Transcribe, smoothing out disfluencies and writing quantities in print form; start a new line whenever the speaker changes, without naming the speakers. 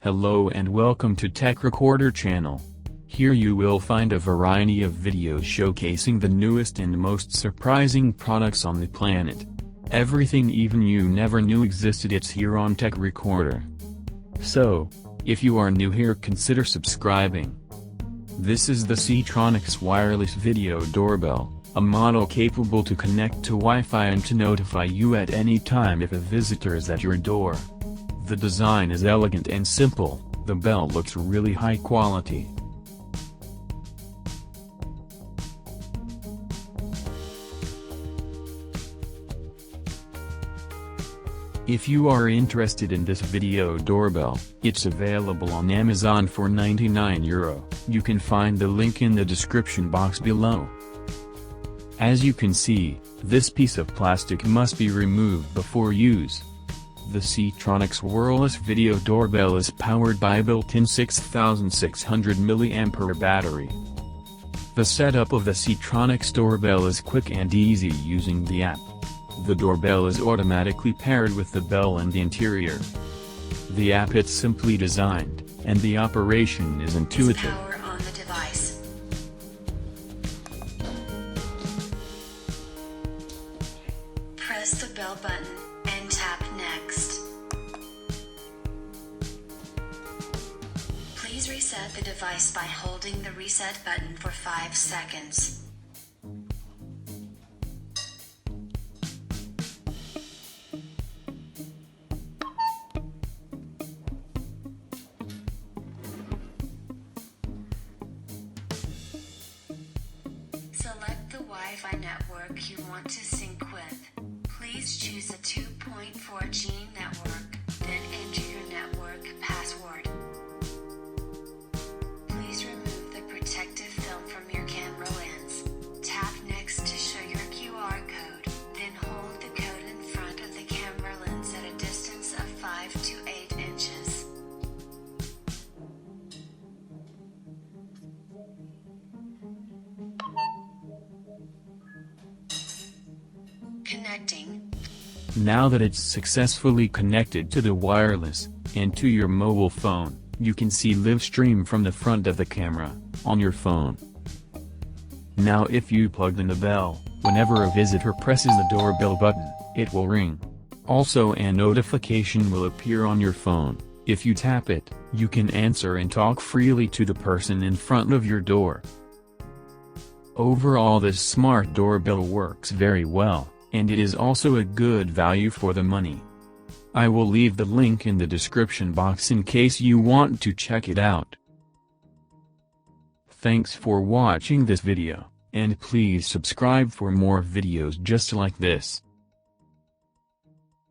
Hello and welcome to Tech Recorder channel. Here you will find a variety of videos showcasing the newest and most surprising products on the planet. Everything even you never knew existed, it's here on Tech Recorder. So, if you are new here, consider subscribing. This is the Ctronics wireless video doorbell, a model capable to connect to Wi-Fi and to notify you at any time if a visitor is at your door. The design is elegant and simple, the bell looks really high quality. If you are interested in this video doorbell, it's available on Amazon for €99. You can find the link in the description box below. As you can see, this piece of plastic must be removed before use. The Ctronics wireless video doorbell is powered by a built-in 6600 mAh battery. The setup of the Ctronics doorbell is quick and easy using the app. The doorbell is automatically paired with the bell and the interior. The app is simply designed, and the operation is intuitive.
Power on the device. Press the bell button and tap Next. Please reset the device by holding the reset button for 5 seconds. Select the Wi-Fi network you want to sync with. Please choose a 2.4G network, then enter your network password. Please remove the protective film from your camera lens. Tap Next to show your QR code, then hold the code in front of the camera lens at a distance of 5 to 8 inches. Connecting.
Now that it's successfully connected to the wireless, and to your mobile phone, you can see live stream from the front of the camera, on your phone. Now if you plugged in the bell, whenever a visitor presses the doorbell button, it will ring. Also a notification will appear on your phone. If you tap it, you can answer and talk freely to the person in front of your door. Overall, this smart doorbell works very well, and it is also a good value for the money. I will leave the link in the description box in case you want to check it out. Thanks for watching this video, and please subscribe for more videos just like this.